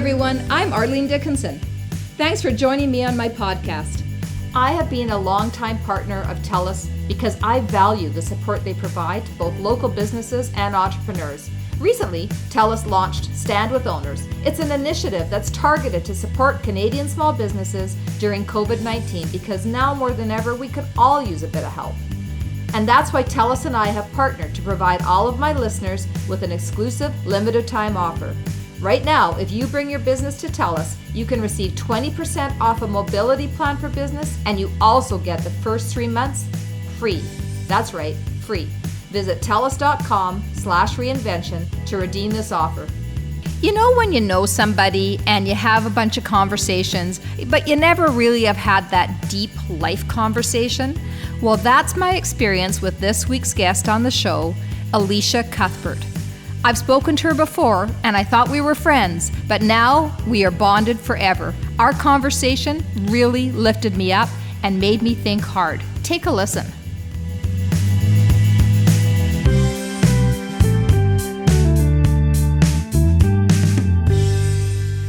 everyone, I'm Arlene Dickinson. Thanks for joining me on my podcast. I have been a longtime partner of TELUS because I value the support they provide to both local businesses and entrepreneurs. Recently, TELUS launched Stand With Owners. It's an initiative that's targeted to support Canadian small businesses during COVID-19 because now more than ever, we could all use a bit of help. And that's why TELUS and I have partnered to provide all of my listeners with an exclusive limited time offer. Right now, if you bring your business to TELUS, you can receive 20% off a mobility plan for business, and you also get the first 3 months free. That's right, free. Visit TELUS.com/reinvention to redeem this offer. You know when you know somebody and you have a bunch of conversations, but you never really have had that deep life conversation? Well, that's my experience with this week's guest on the show, Alicia Cuthbert. I've spoken to her before and I thought we were friends, but now we are bonded forever. Our conversation really lifted me up and made me think hard. Take a listen.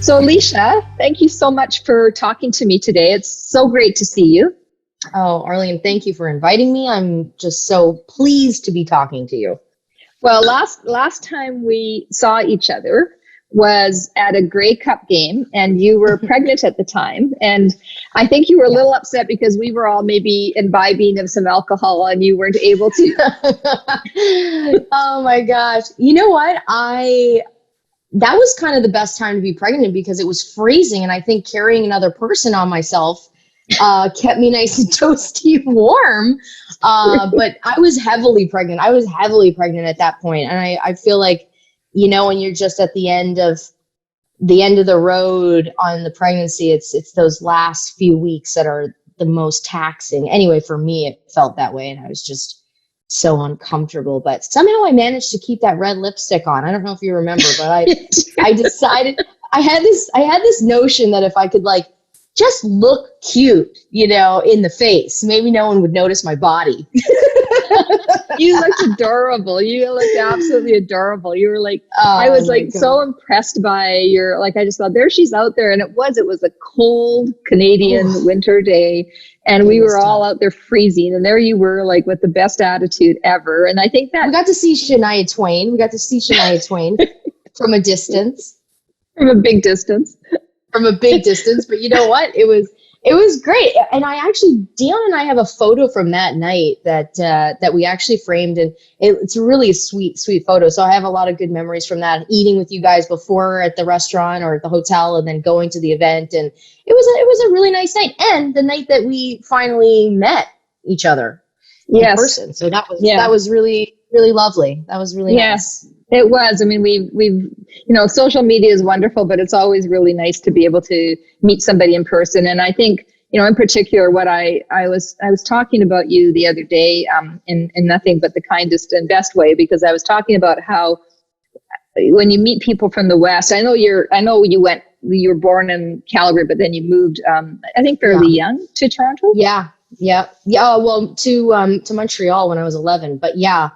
So Alicia, thank you so much for talking to me today. It's so great to see you. Oh, Arlene, thank you for inviting me. I'm just so pleased to be talking to you. Well, last time we saw each other was at a Grey Cup game, and you were pregnant at the time. And I think you were a little upset because we were all maybe imbibing of some alcohol and you weren't able to. Oh my gosh. You know what? That was kind of the best time to be pregnant because it was freezing. And I think carrying another person on myself kept me nice and toasty and warm. But I was heavily pregnant. I was heavily pregnant at that point. And I feel like, you know, when you're just at the end of the road on the pregnancy, it's those last few weeks that are the most taxing. Anyway, for me, it felt that way. And I was just so uncomfortable, but somehow I managed to keep that red lipstick on. I don't know if you remember, but I decided I had this notion that if I could like just look cute, you know, in the face, maybe no one would notice my body. You looked adorable. You looked absolutely adorable. You were like, I was like so impressed by your, like, I just thought there she's out there. And it was a cold Canadian winter day. And we were all out there freezing. And there you were, like, with the best attitude ever. And I think that we got to see Shania Twain. From a distance. From a big distance. But you know what? It was great. And Dion and I have a photo from that night that we actually framed, and it's really a sweet photo. So I have a lot of good memories from that, eating with you guys before at the restaurant or at the hotel, and then going to the event. And it was a really nice night, and the night that we finally met each other in person. So that was really, really lovely. That was really nice. It was. I mean, we've, you know, social media is wonderful, but it's always really nice to be able to meet somebody in person. And I think, you know, in particular, what I was talking about you the other day, in nothing but the kindest and best way, because I was talking about how when you meet people from the West, I know you were born in Calgary, but then you moved, I think fairly young to Toronto. Yeah. Well, to Montreal when I was 11, but yeah.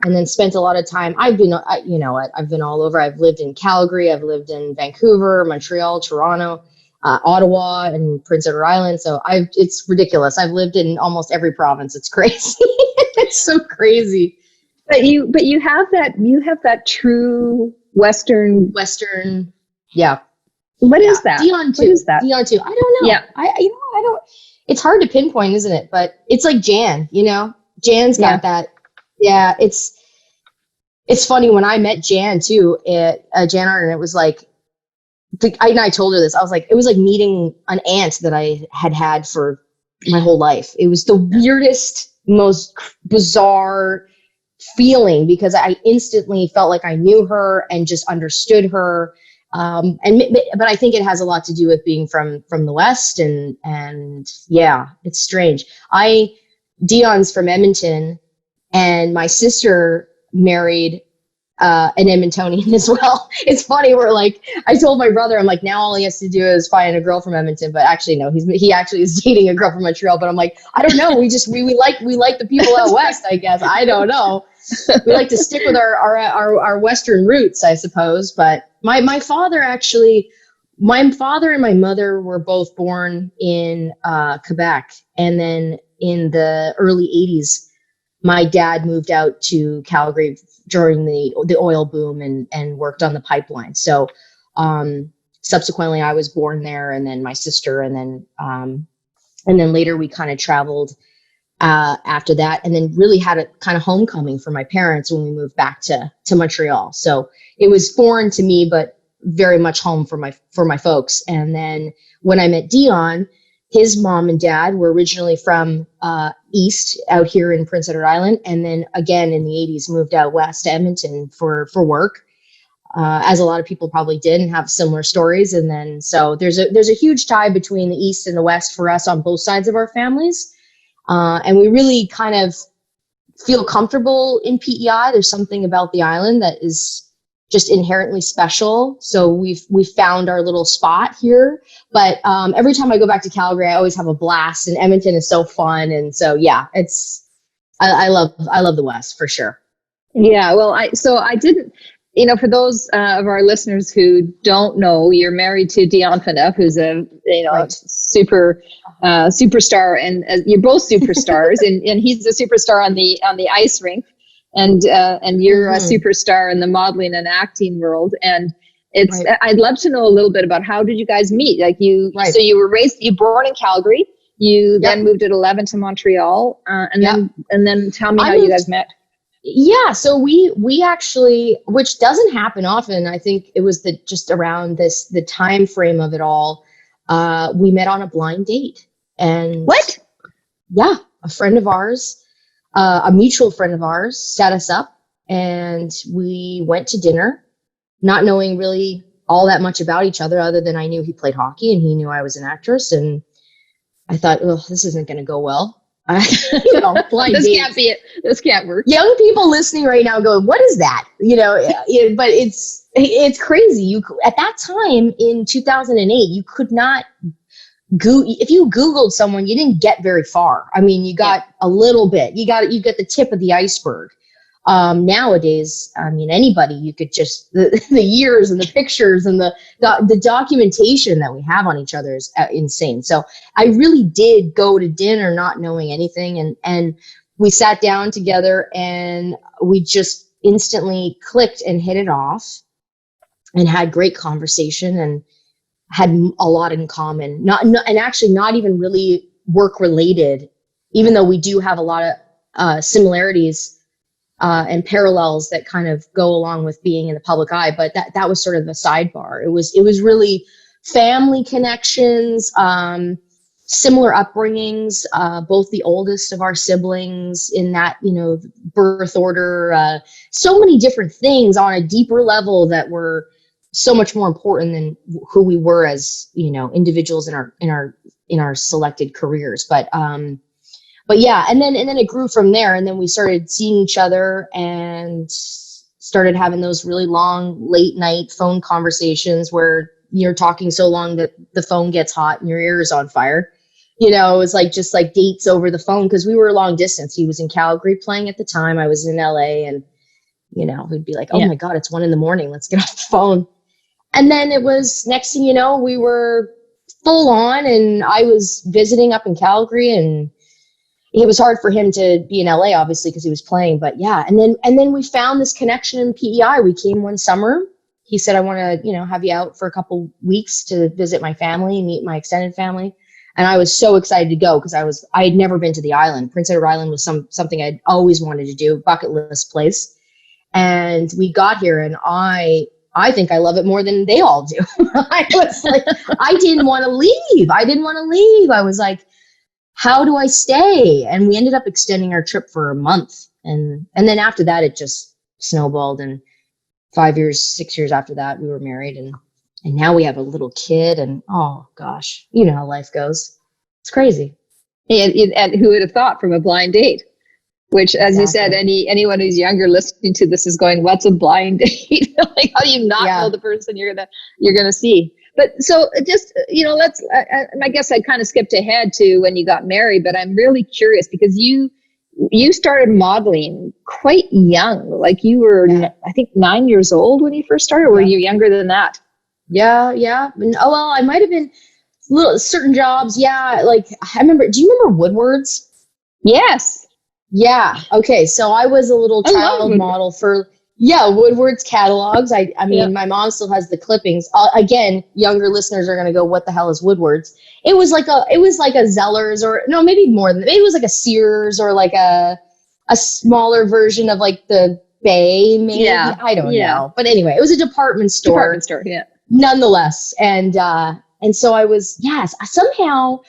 And then spent a lot of time. I've been all over. I've lived in Calgary. I've lived in Vancouver, Montreal, Toronto, Ottawa, and Prince Edward Island. So it's ridiculous. I've lived in almost every province. It's crazy. It's so crazy. But you have that true Western. Yeah. What is that? Dion too. What is that? Dion too. I don't know. Yeah. I don't. It's hard to pinpoint, isn't it? But it's like Jan. You know, Jan's got that. Yeah, it's funny when I met Jan too at Jan Art, and it was like, I told her this. I was like, it was like meeting an aunt that I had for my whole life. It was the weirdest, most bizarre feeling because I instantly felt like I knew her and just understood her. But I think it has a lot to do with being from the West, and yeah, it's strange. Dion's from Edmonton. And my sister married an Edmontonian as well. It's funny. I told my brother, I'm like, now all he has to do is find a girl from Edmonton. But actually, no, he actually is dating a girl from Montreal. But I'm like, I don't know. We like the people out west, I guess. I don't know. We like to stick with our Western roots, I suppose. But my father actually My father and my mother were both born in Quebec. And then in the early 80s, my dad moved out to Calgary during the oil boom and worked on the pipeline. So subsequently, I was born there, and then my sister, and then later we kind of traveled after that, and then really had a kind of homecoming for my parents when we moved back to Montreal. So it was foreign to me, but very much home for my folks. And then when I met Dion, his mom and dad were originally from east out here in Prince Edward Island, and then again in the 80s moved out west to Edmonton for work, as a lot of people probably did and have similar stories. And then so there's a huge tie between the east and the west for us on both sides of our families, and we really kind of feel comfortable in PEI. There's something about the island that is just inherently special. So we've found our little spot here. But every time I go back to Calgary, I always have a blast, and Edmonton is so fun. And so, yeah, I love the West for sure. Yeah. Well, I didn't, for those of our listeners who don't know, you're married to Dion Phaneuf, who's a Right. superstar, and you're both superstars, and he's a superstar on the ice rink. And you're a superstar in the modeling and acting world. And it's, right. I'd love to know a little bit about how did you guys meet? Like so you were born in Calgary, you then moved at 11 to Montreal, and then tell me how you guys met. Yeah. So we actually, which doesn't happen often. I think it was just around the time frame of it all. We met on a blind date. And what? Yeah. A friend of ours, a mutual friend of ours, set us up, and we went to dinner, not knowing really all that much about each other, other than I knew he played hockey and he knew I was an actress. And I thought, well, this isn't going to go well. Blind this dates. Can't be it. This can't work. Young people listening right now go, what is that? But it's crazy. You at that time in 2008, you could not if you Googled someone, you didn't get very far. I mean, you got a little bit. You got the tip of the iceberg. Nowadays, I mean, anybody, you could just the years and the pictures and the documentation that we have on each other is insane. So I really did go to dinner not knowing anything, and we sat down together and we just instantly clicked and hit it off and had great conversation and had a lot in common, and actually not even really work related, even though we do have a lot of similarities and parallels that kind of go along with being in the public eye. But that was sort of the sidebar. It was really family connections, similar upbringings, both the oldest of our siblings in that, birth order, so many different things on a deeper level that were so much more important than who we were as, individuals in our selected careers. But yeah, and then it grew from there. And then we started seeing each other and started having those really long late night phone conversations where you're talking so long that the phone gets hot and your ear is on fire. It was just like dates over the phone, because we were long distance. He was in Calgary playing at the time. I was in LA, and he'd be like, oh my God, it's 1 a.m. Let's get off the phone. And then it was, next thing you know, we were full on, and I was visiting up in Calgary, and it was hard for him to be in LA, obviously, because he was playing. But yeah, and then we found this connection in PEI. We came one summer. He said, I want to, have you out for a couple weeks to visit my family, meet my extended family. And I was so excited to go, because I had never been to the island. Prince Edward Island was something I'd always wanted to do, bucket list place. And we got here, and I think I love it more than they all do. I was like, I didn't want to leave. I was like, how do I stay? And we ended up extending our trip for a month. And then after that, it just snowballed. And 6 years after that, we were married. And now we have a little kid. And oh gosh, you know how life goes. It's crazy. And who would have thought from a blind date? Which, as you said, anyone who's younger listening to this is going, "What's a blind date? Like, how do you not know the person you're gonna see?" But so just let's. I guess I kind of skipped ahead to when you got married, but I'm really curious because you started modeling quite young. Like you were, I think, 9 years old when you first started. Or were you younger than that? Yeah. Oh, well, I might have been certain jobs. Yeah. Like I remember, do you remember Woodward's? Yes. Yeah. Okay. So I was a little I love child Woodward. model for, Woodward's catalogs. I mean, my mom still has the clippings. Again, younger listeners are going to go, what the hell is Woodward's? It was like a Zellers, or no, maybe more than, maybe it was like a Sears, or like a smaller version of like the Bay, maybe. Yeah. I don't know. But anyway, it was a department store. Yeah. Nonetheless. And so I was, yes, somehow,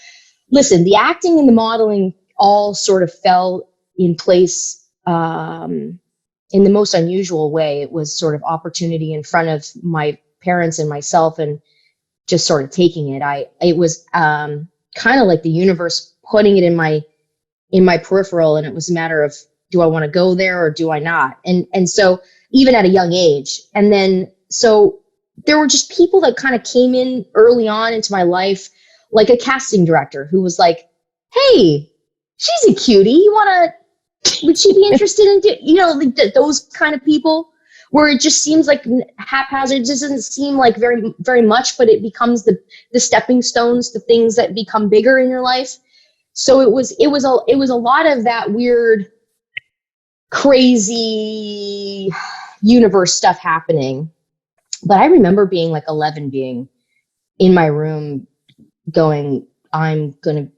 listen, the acting and the modeling all sort of fell in place in the most unusual way. It was sort of opportunity in front of my parents and myself, and just sort of taking it. It was kind of like the universe putting it in my peripheral, and it was a matter of, do I want to go there or do I not? And so even at a young age, and then so there were just people that kind of came in early on into my life, like a casting director who was like, hey, she's a cutie. Would she be interested in, like those kind of people, where it just seems like haphazard. It just doesn't seem like very, very much, but it becomes the stepping stones to things that become bigger in your life. So it was a lot of that weird, crazy universe stuff happening. But I remember being like 11, being in my room going, I'm gonna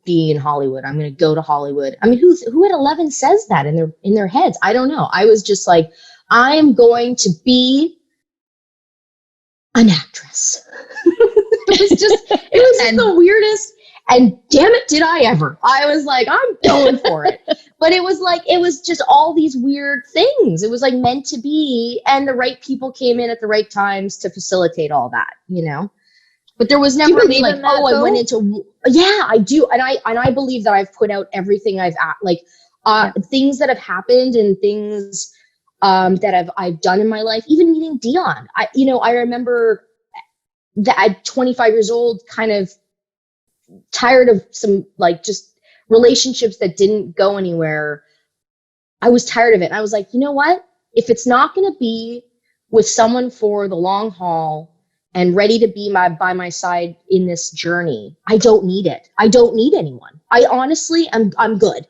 be in Hollywood. I'm gonna go to Hollywood. I mean, who at 11 says that in their heads? I don't know. I was just like, I am going to be an actress. It was the weirdest. And damn it, did I ever. I was like, I'm going for it. But it was just all these weird things. It was like meant to be. And the right people came in at the right times to facilitate all that, But there was never any like, I went into, I do. And I believe that I've put out everything things that have happened, and things that I've done in my life, even meeting Dion. I remember that at 25 years old, kind of tired of some just relationships that didn't go anywhere. I was tired of it. And I was like, you know what? If it's not going to be with someone for the long haul and ready to be by my side in this journey, I don't need it. I don't need anyone. I honestly, I'm good.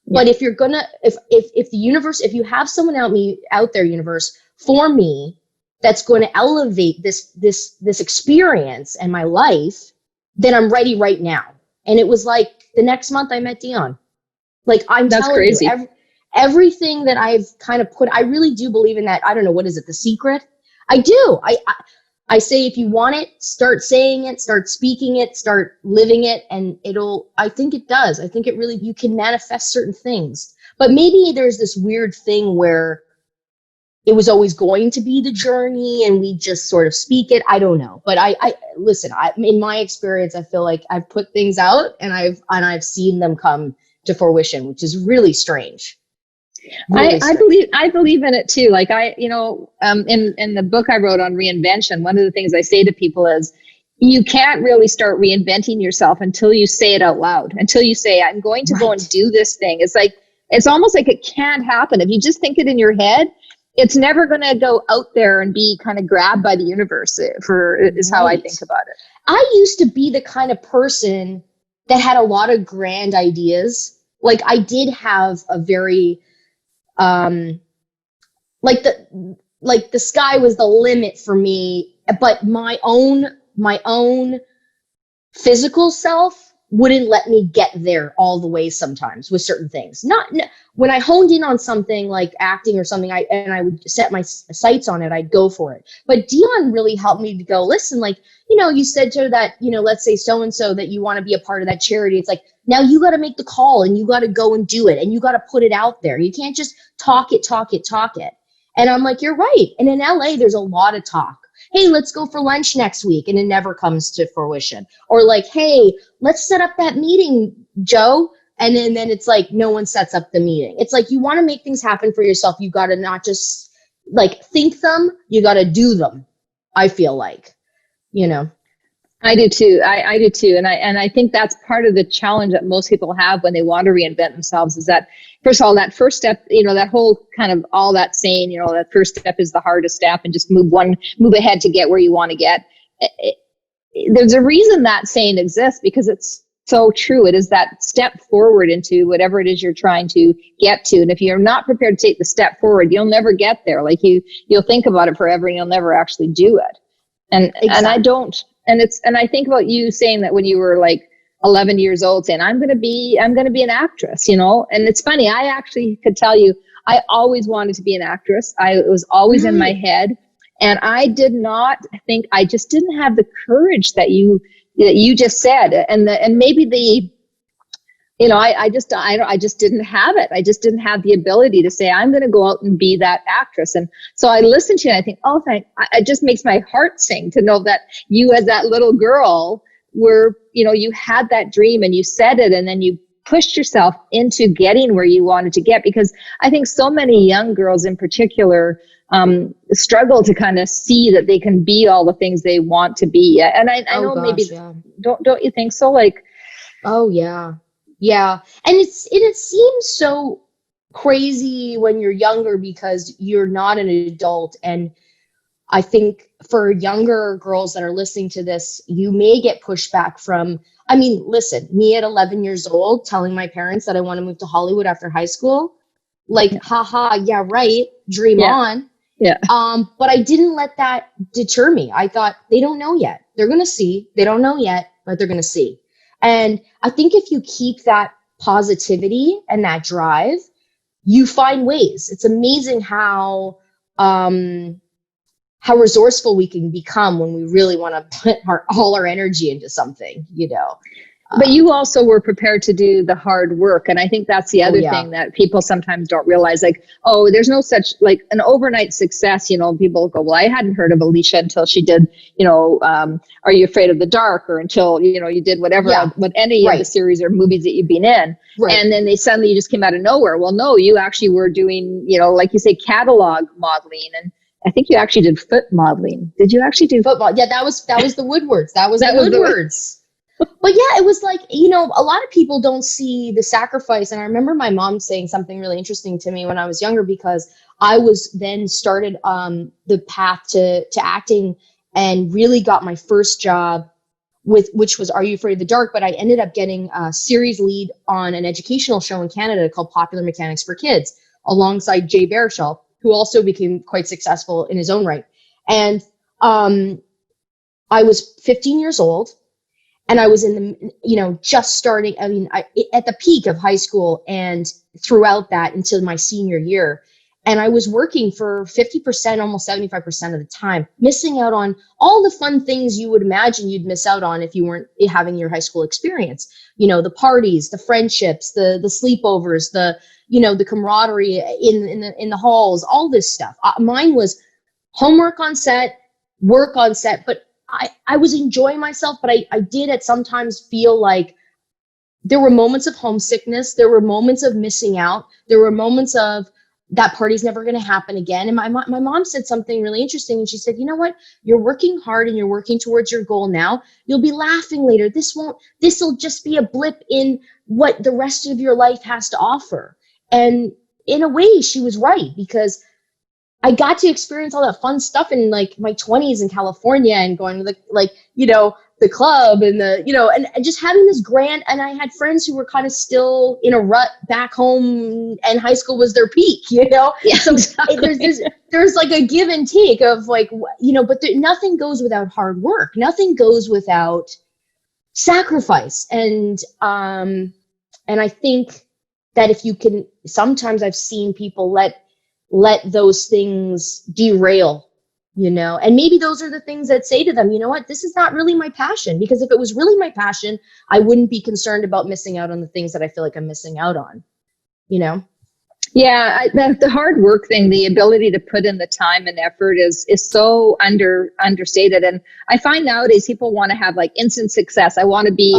Yeah. But if you're gonna, if the universe, if you have someone out there, universe, for me, that's going to elevate this experience and my life, then I'm ready right now. And it was like the next month I met Dion. Like, that's telling crazy. You, everything that I've kind of put, I really do believe in that. I don't know, what is it? The secret? I do. I say, if you want it, start saying it, start speaking it, start living it. And I think it does. I think it really, you can manifest certain things. But maybe there's this weird thing where it was always going to be the journey and we just sort of speak it. I don't know. But listen, in my experience, I feel like I've put things out and I've seen them come to fruition, which is really strange. Really I believe in it too. Like in the book I wrote on reinvention, one of the things I say to people is, you can't really start reinventing yourself until you say it out loud, until you say, I'm going to go and do this thing. It's almost like it can't happen. If you just think it in your head, it's never going to go out there and be kind of grabbed by the universe is how I think about it. I used to be the kind of person that had a lot of grand ideas. Like, I did have a very, the sky was the limit for me, but my own physical self wouldn't let me get there all the way sometimes with certain things. When I honed in on something like acting or something, I would set my sights on it, I'd go for it. But Dion really helped me to go, listen, you said to her that, let's say so-and-so that you want to be a part of that charity. It's like, now you got to make the call and you got to go and do it. And you got to put it out there. You can't just talk it. And I'm like, you're right. And in LA, there's a lot of talk. Hey, let's go for lunch next week. And it never comes to fruition. Or like, hey, let's set up that meeting, Joe. And then it's like, no one sets up the meeting. It's like, you want to make things happen for yourself. You got to not just think them, you got to do them. I feel like, I do too. I do too. And I think that's part of the challenge that most people have when they want to reinvent themselves is that, first of all, that first step, that whole kind of all that saying, that first step is the hardest step, and just move ahead to get where you want to get. There's a reason that saying exists, because it's so true. It is that step forward into whatever it is you're trying to get to. And if you're not prepared to take the step forward, you'll never get there. Like you'll think about it forever and you'll never actually do it. And Exactly. and I don't. And I think about you saying that when you were like 11 years old, saying, I'm going to be an actress, and it's funny. I actually could tell you, I always wanted to be an actress. It was always in my head. And I did not think, I just didn't have the courage that you just said. And maybe I just didn't have it. I just didn't have the ability to say, I'm going to go out and be that actress. And so I listen to you and I think, it just makes my heart sing to know that you, as that little girl, were, you had that dream and you said it, and then you pushed yourself into getting where you wanted to get. Because I think so many young girls in particular struggle to kind of see that they can be all the things they want to be. And I know, gosh, maybe, yeah. Don't you think so? Like, oh yeah. Yeah. And it seems so crazy when you're younger because you're not an adult. And I think for younger girls that are listening to this, you may get pushback from, listen, me at 11 years old, telling my parents that I want to move to Hollywood after high school, like, haha, yeah, right. Dream on. Yeah. But I didn't let that deter me. I thought, they don't know yet. They're going to see. They don't know yet, but they're going to see. And I think if you keep that positivity and that drive, you find ways. It's amazing how resourceful we can become when we really want to put all our energy into something, But you also were prepared to do the hard work. And I think that's the other thing that people sometimes don't realize. Like, there's no such, like, an overnight success. People go, well, I hadn't heard of Alicia until she did, Are You Afraid of the Dark? Or until, you did whatever, what any of the series or movies that you've been in. Right. And then you just came out of nowhere. Well, no, you actually were doing, like you say, catalog modeling. And I think you actually did foot modeling. Did you actually do football? Yeah, that was the Woodwards. That was the Woodwards. But yeah, it was like, a lot of people don't see the sacrifice. And I remember my mom saying something really interesting to me when I was younger, because I was then started the path to acting and really got my first job which was Are You Afraid of the Dark? But I ended up getting a series lead on an educational show in Canada called Popular Mechanics for Kids, alongside Jay Baruchel, who also became quite successful in his own right. And I was 15 years old. And I was in the, just starting, at the peak of high school and throughout that until my senior year. And I was working for 50%, almost 75% of the time, missing out on all the fun things you would imagine you'd miss out on if you weren't having your high school experience. The parties, the friendships, the sleepovers, the camaraderie in the halls, all this stuff. Mine was homework on set, work on set, but I was enjoying myself, but I did at sometimes feel like there were moments of homesickness. There were moments of missing out. There were moments of that party's never going to happen again. And my mom said something really interesting. And she said, you know what? You're working hard and you're working towards your goal now. You'll be laughing later. This'll just be a blip in what the rest of your life has to offer. And in a way, she was right, because I got to experience all that fun stuff in like my 20s in California and going to the club and and just having this grand, and I had friends who were kind of still in a rut back home and high school was their peak, Yeah, so exactly. there's like a give and take of like, but nothing goes without hard work. Nothing goes without sacrifice. And I think that if you can, sometimes I've seen people let those things derail, and maybe those are the things that say to them, you know what, this is not really my passion, because if it was really my passion, I wouldn't be concerned about missing out on the things that I feel like I'm missing out on, Yeah, the hard work thing, the ability to put in the time and effort is so understated. And I find nowadays people want to have like instant success. I want to be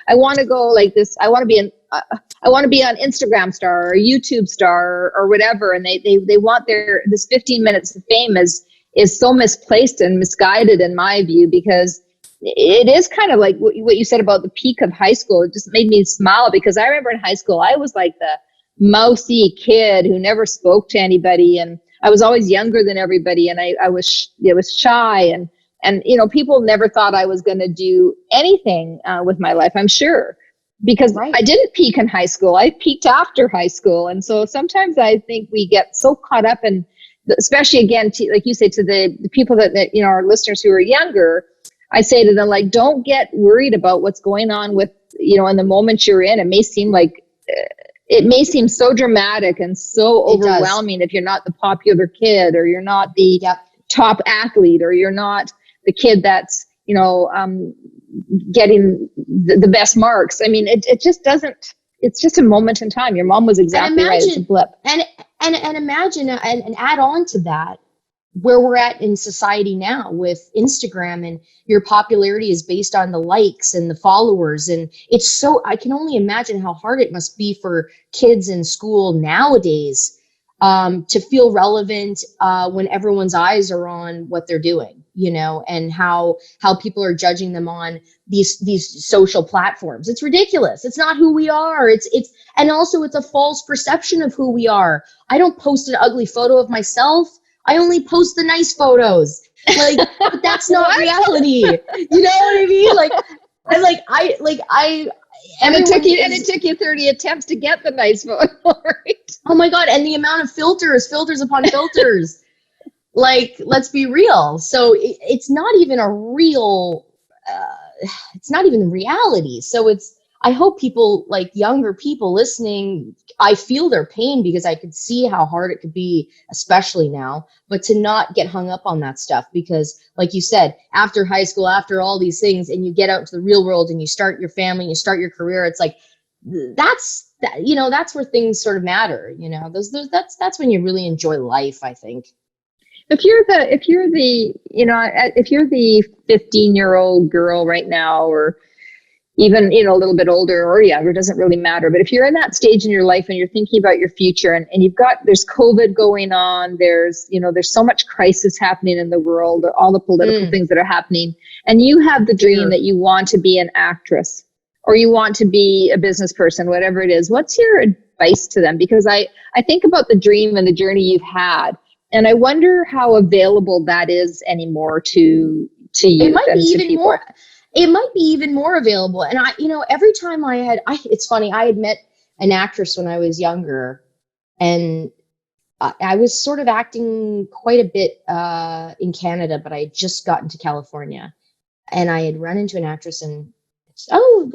I want to go like this. I want to be an Instagram star or a YouTube star or whatever. And they want this 15 minutes of fame is so misplaced and misguided in my view, because it is kind of like what you said about the peak of high school. It just made me smile because I remember in high school, I was like the mousy kid who never spoke to anybody. And I was always younger than everybody. And I was shy and, you know, people never thought I was going to do anything with my life, I'm sure, because I didn't peak in high school. I peaked after high school. And so sometimes I think we get so caught up in, especially again, like you say, to the people that, you know, our listeners who are younger, I say to them, like, don't get worried about what's going on with, you know, in the moment you're in. It may seem so dramatic and so overwhelming if you're not the popular kid, or you're not the top athlete, or you're not the kid that's, you know, getting the best marks. I mean, it just doesn't, it's just a moment in time. Your mom was exactly right. It's a blip. And imagine and add on to that, where we're at in society now with Instagram, and your popularity is based on the likes and the followers. And it's so, I can only imagine how hard it must be for kids in school nowadays to feel relevant when everyone's eyes are on what they're doing, you know, and how people are judging them on these social platforms. It's ridiculous. It's not who we are. And also it's a false perception of who we are. I don't post an ugly photo of myself. I only post the nice photos. Like, but that's not reality. You know what I mean? And it took you 30 attempts to get the nice photo, right? Oh my God. And the amount of filters upon filters, like, let's be real. So it's not even a real, it's not even reality. So I hope people, like younger people listening, I feel their pain because I could see how hard it could be, especially now, but to not get hung up on that stuff, because like you said, after high school, after all these things, and you get out into the real world and you start your family, you start your career, it's like, that's where things sort of matter. You know, that's when you really enjoy life, I think. If you're the 15-year-old girl right now, or even, you know, a little bit older or younger, doesn't really matter. But if you're in that stage in your life and you're thinking about your future, and there's COVID going on, there's so much crisis happening in the world, all the political things that are happening, and you have the dream that you want to be an actress, or you want to be a business person, whatever it is, what's your advice to them? Because I think about the dream and the journey you've had, and I wonder how available that is anymore to you. It might be even more. It might be even more available. And every time it's funny, I had met an actress when I was younger, and I was sort of acting quite a bit in Canada, but I had just gotten to California, and I had run into an actress and, oh,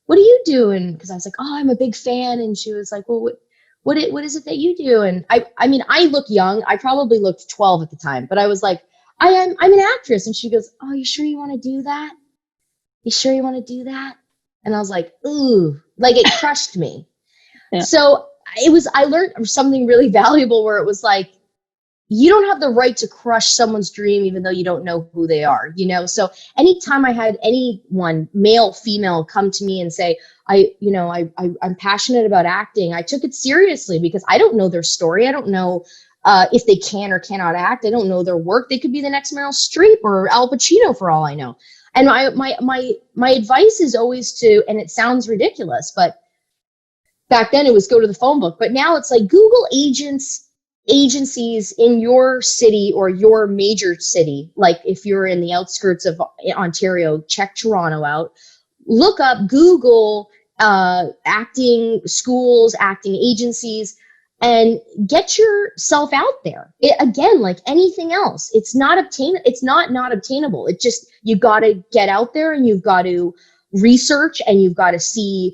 what are you doing? Because I was like, oh, I'm a big fan. And she was like, well, what is it that you do? And I look young. I probably looked 12 at the time, but I was like, I'm an actress. And she goes, oh, you sure you want to do that? You sure you want to do that? And I was like, ooh, like it crushed me. Yeah. So I learned something really valuable, where it was like, you don't have the right to crush someone's dream, even though you don't know who they are, you know? So anytime I had anyone, male, female, come to me and say, I'm passionate about acting, I took it seriously, because I don't know their story. I don't know if they can or cannot act. I don't know their work. They could be the next Meryl Streep or Al Pacino for all I know. And my advice is always to, and it sounds ridiculous, but back then it was go to the phone book. But now it's like, Google agencies in your city or your major city. Like if you're in the outskirts of Ontario, check Toronto out. Look up, Google acting schools, acting agencies, and get yourself out there. Again, like anything else, it's not obtainable. It's just, you got to get out there, and you've got to research, and you've got to see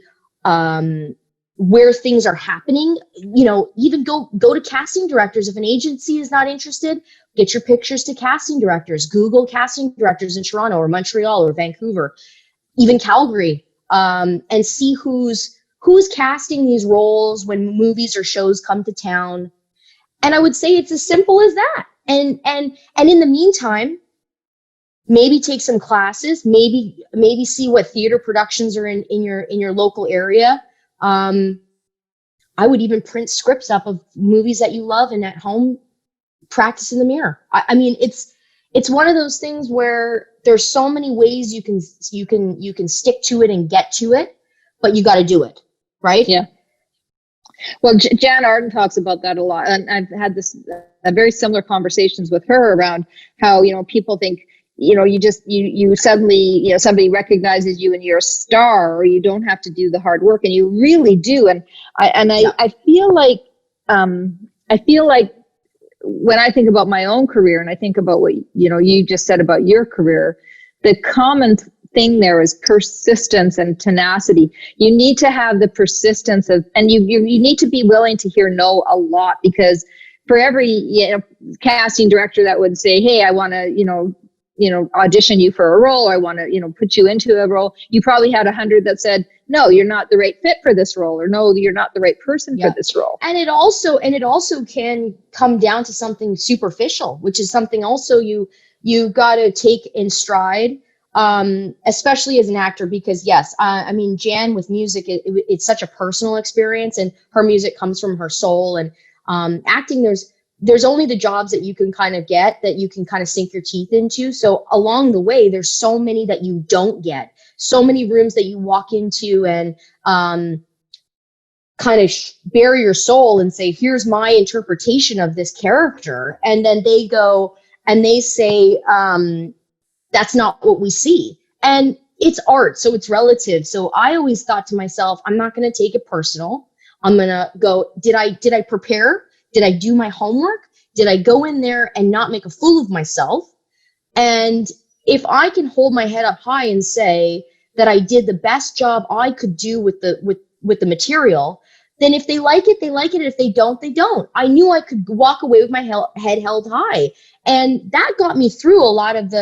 where things are happening. You know, even go to casting directors. If an agency is not interested, get your pictures to casting directors. Google casting directors in Toronto or Montreal or Vancouver, even Calgary, and see who's casting these roles when movies or shows come to town. And I would say it's as simple as that. And in the meantime, maybe take some classes, maybe see what theater productions are in your local area. I would even print scripts up of movies that you love, and at home practice in the mirror. I mean, it's one of those things where there's so many ways you can stick to it and get to it, but you got to do it, right? Yeah. Well, Jan Arden talks about that a lot, and I've had very similar conversations with her around how, people think, you suddenly, somebody recognizes you and you're a star, or you don't have to do the hard work, and you really do. And I feel like when I think about my own career, and I think about what you just said about your career, the common thing there is persistence and tenacity. You need to have the persistence and you need to be willing to hear no a lot, because for every casting director that would say, hey, I want to audition you for a role, or I want to put you into a role, you probably had 100 that said, no, you're not the right fit for this role, or no, you're not the right person for this role. And it also can come down to something superficial, which is something also you got to take in stride. Especially as an actor, because yes, I mean, Jan with music, it's such a personal experience, and her music comes from her soul. And acting, there's only the jobs that you can kind of get, that you can kind of sink your teeth into. So along the way, there's so many that you don't get, so many rooms that you walk into and kind of bare your soul and say, here's my interpretation of this character. And then they go and they say, that's not what we see. And it's art, so it's relative. So I always thought to myself, I'm not going to take it personal. I'm going to go, did I prepare? Did I do my homework? Did I go in there and not make a fool of myself? And if I can hold my head up high and say that I did the best job I could do with the material, then if they like it, they like it. If they don't, they don't. I knew I could walk away with my head held high. And that got me through a lot of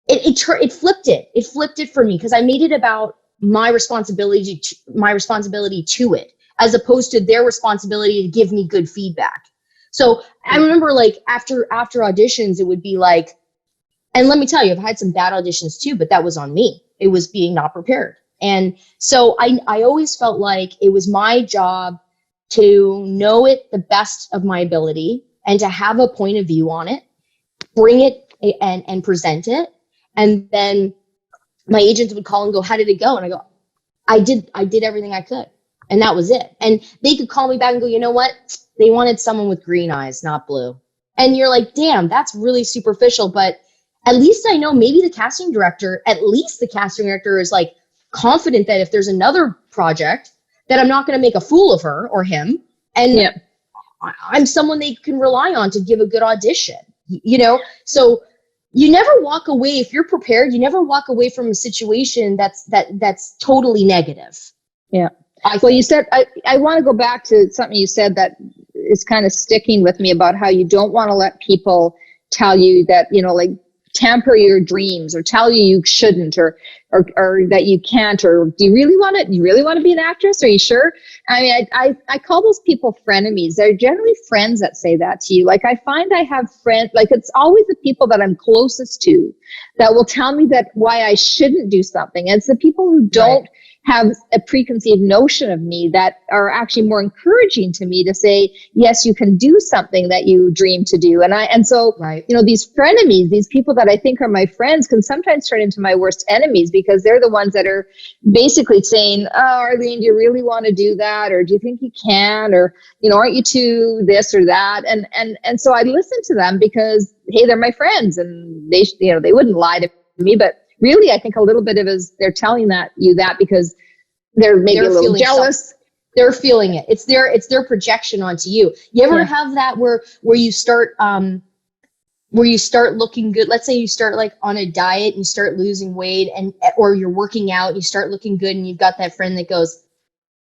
it flipped it. It flipped it for me, because I made it about my responsibility to it, as opposed to their responsibility to give me good feedback. So I remember, like, after auditions, it would be like, and let me tell you, I've had some bad auditions too, but that was on me. It was being not prepared. And so I always felt like it was my job to know it the best of my ability and to have a point of view on it, bring it and present it. And then my agents would call and go, how did it go? And I go, I did everything I could. And that was it. And they could call me back and go, you know what? They wanted someone with green eyes, not blue. And you're like, damn, that's really superficial. But at least I know maybe the casting director is like confident that if there's another project, that I'm not going to make a fool of her or him. And I'm someone they can rely on to give a good audition, So you never walk away, if you're prepared, you never walk away from a situation that's totally negative. Yeah. Well, you said, I want to go back to something you said that is kind of sticking with me, about how you don't want to let people tell you that, like, temper your dreams, or tell you shouldn't, or that you can't, or do you really want to be an actress? Are you sure? I mean, I call those people frenemies. They're generally friends that say that to you. Like, I find I have friends, like, it's always the people that I'm closest to that will tell me that why I shouldn't do something. And it's the people who don't have a preconceived notion of me that are actually more encouraging to me to say, yes, you can do something that you dream to do. And so, these frenemies, these people that I think are my friends, can sometimes turn into my worst enemies, because they're the ones that are basically saying, oh, Arlene, do you really want to do that? Or do you think you can? Or, aren't you too this or that? And so I listen to them because, hey, they're my friends, and they wouldn't lie to me, but really, I think a little bit of it is they're telling you that because they're maybe a little jealous. They're feeling it. It's their projection onto you. You ever have that where you start looking good? Let's say you start like on a diet and you start losing weight, or you're working out and you start looking good, and you've got that friend that goes,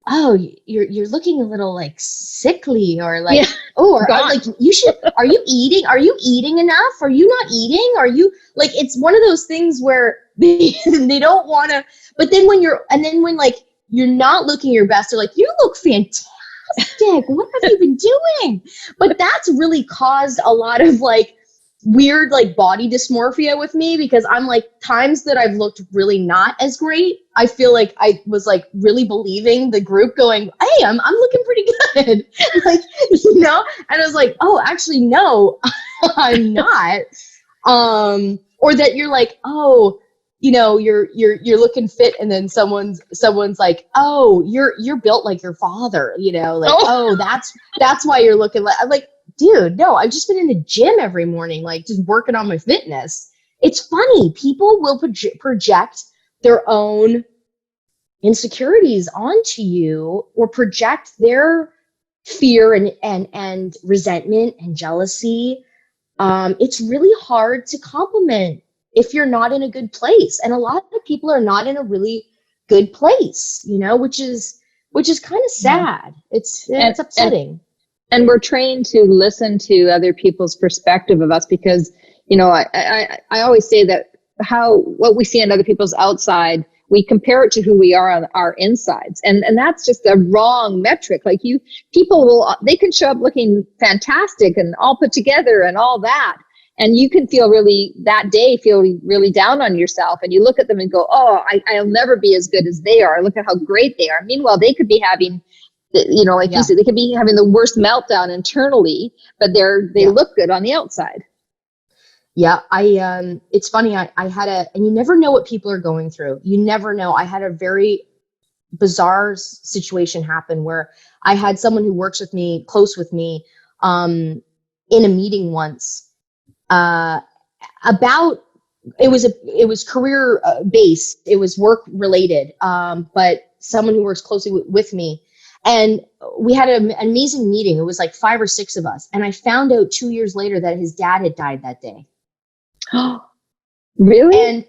oh, you're looking a little like sickly, or like, or like you should, are you eating enough? Are you not eating? Are you like, it's one of those things where they don't want to, but then when like you're not looking your best, they're like, you look fantastic. What have you been doing? But that's really caused a lot of like weird like body dysmorphia with me, because I'm like, times that I've looked really not as great, I feel like I was like really believing the group, going, hey, I'm looking pretty good. Like, and I was like, oh, actually, no, I'm not. Or that you're like, oh, you know, you're looking fit, and then someone's like, oh, you're built like your father, you know, like, oh, that's why you're looking like. I'm like, dude, no, I've just been in the gym every morning, like just working on my fitness. It's funny, people will project their own insecurities onto you, or project their fear and resentment and jealousy. It's really hard to compliment if you're not in a good place. And a lot of people are not in a really good place, you know, which is kind of sad. It's upsetting. And we're trained to listen to other people's perspective of us because, you know, I always say that what we see on other people's outside, we compare it to who we are on our insides. And that's just a wrong metric. Like they can show up looking fantastic and all put together and all that. And you can feel really down on yourself. And you look at them and go, oh, I'll never be as good as they are. Look at how great they are. Meanwhile, they could be having, you know, like you said, they could be having the worst meltdown internally, but they look good on the outside. Yeah, it's funny. I had and you never know what people are going through. You never know. I had a very bizarre situation happen where I had someone who works with me, close with me, in a meeting once, about, it was career based. It was work related. But someone who works closely with me, and we had an amazing meeting. It was like 5 or 6 of us. And I found out 2 years later that his dad had died that day. Really? And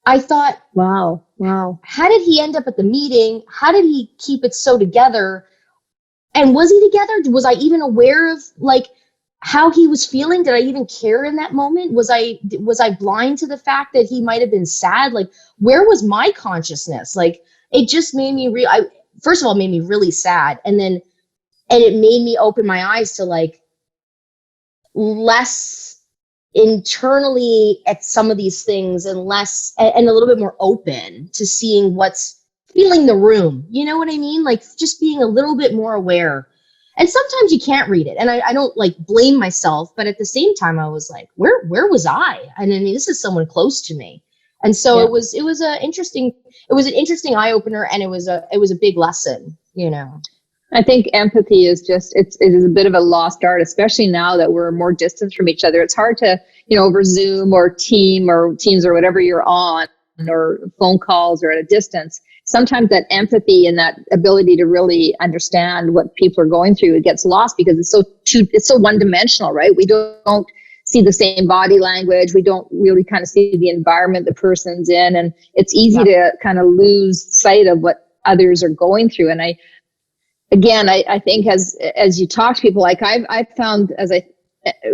I thought, wow. How did he end up at the meeting? How did he keep it so together? And was he together? Was I even aware of like how he was feeling? Did I even care in that moment? Was I blind to the fact that he might have been sad? Like, where was my consciousness? Like, it just made me first of all, it made me really sad. And it made me open my eyes to like less internally at some of these things, and a little bit more open to seeing what's feeling the room. You know what I mean? Like just being a little bit more aware. And sometimes you can't read it. And I don't like blame myself, but at the same time I was like, where was I? And I mean, this is someone close to me. And so it was an interesting eye opener, and it was a big lesson, you know. I think empathy is it is a bit of a lost art, especially now that we're more distant from each other. It's hard to, you know, over Zoom or Teams or whatever you're on, or phone calls or at a distance. Sometimes that empathy and that ability to really understand what people are going through, it gets lost because it's so one-dimensional, right? We don't see the same body language. We don't really kind of see the environment the person's in, and it's easy to kind of lose sight of what others are going through. And I think as you talk to people, like I've found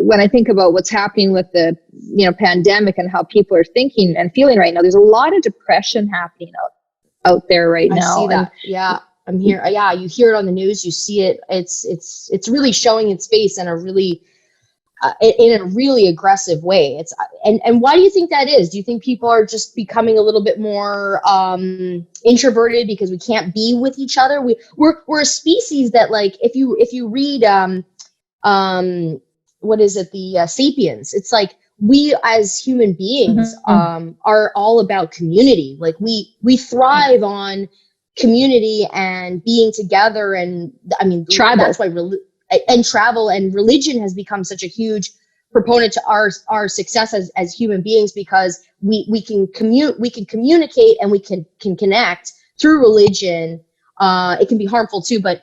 when I think about what's happening with the, you know, pandemic and how people are thinking and feeling right now, there's a lot of depression happening out there right now. I see that. Yeah, I'm here. Yeah, you hear it on the news. You see it. It's really showing its face in a really aggressive way. And why do you think that is? Do you think people are just becoming a little bit more introverted because we can't be with each other? We're a species that, like, if you read what is it, the Sapiens, it's like we as human beings are all about community. Like we thrive on community and being together, and I mean tribal. That's why and travel and religion has become such a huge proponent to our success as human beings, because we can communicate and we can connect through religion. It can be harmful too, but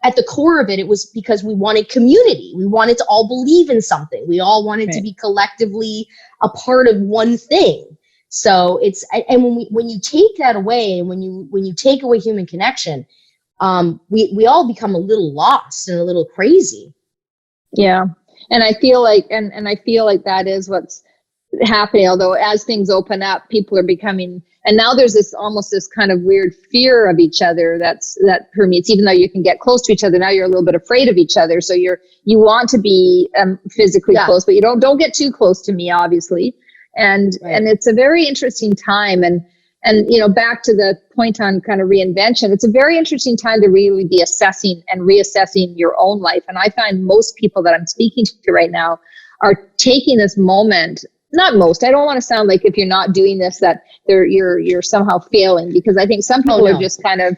at the core of it, it was because we wanted community. We wanted to all believe in something. We all wanted to be collectively a part of one thing. So and when you take that away, and when you take away human connection, we all become a little lost and a little crazy. Yeah. And I feel like, and I feel like that is what's happening. Although as things open up, people are becoming, and now there's almost this kind of weird fear of each other that permeates, even though you can get close to each other. Now you're a little bit afraid of each other. So you want to be physically close, but you don't get too close to me, obviously. And it's a very interesting time. And, you know, back to the point on kind of reinvention, it's a very interesting time to really be assessing and reassessing your own life. And I find most people that I'm speaking to right now are taking this moment not most. I don't want to sound like if you're not doing this that you're somehow failing, because I think some people are just kind of,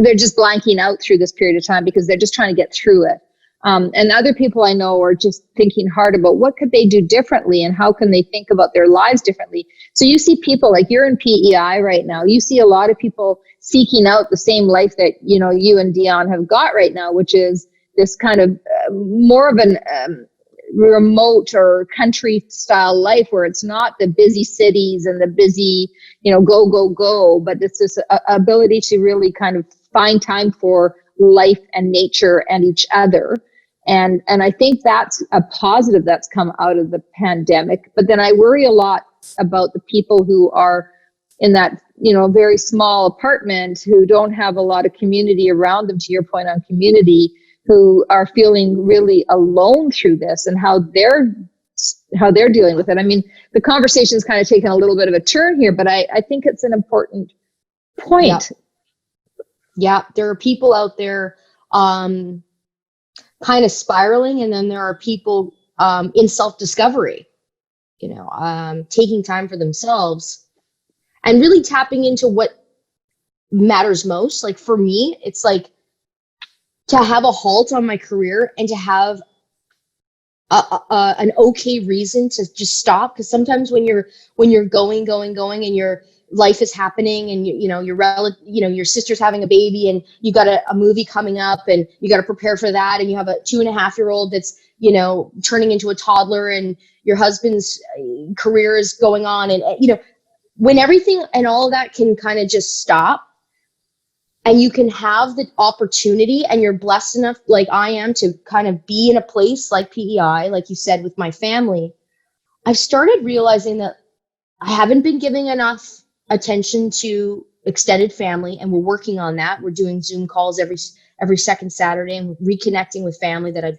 they're just blanking out through this period of time because they're just trying to get through it. And other people I know are just thinking hard about what could they do differently and how can they think about their lives differently. So you see people like, you're in PEI right now. You see a lot of people seeking out the same life that, you and Dion have got right now, which is this kind of more of an remote or country style life where it's not the busy cities and the busy, go, but it's this ability to really kind of find time for life and nature and each other. And I think that's a positive that's come out of the pandemic. But then I worry a lot about the people who are in that, very small apartment, who don't have a lot of community around them, to your point on community, who are feeling really alone through this and how they're dealing with it. I mean, the conversation's kind of taken a little bit of a turn here, but I think it's an important point. Yeah, there are people out there kind of spiraling, and then there are people in self-discovery, taking time for themselves and really tapping into what matters most. Like for me, it's like to have a halt on my career and to have an okay reason to just stop. Because sometimes when you're going and your life is happening and your sister's having a baby and you got a movie coming up and you got to prepare for that, and you have a 2.5-year-old that's turning into a toddler, and your husband's career is going on, and when everything and all of that can kind of just stop, and you can have the opportunity, and you're blessed enough, like I am, to kind of be in a place like PEI, like you said, with my family. I've started realizing that I haven't been giving enough attention to extended family, and we're working on that. We're doing Zoom calls every second Saturday, and reconnecting with family that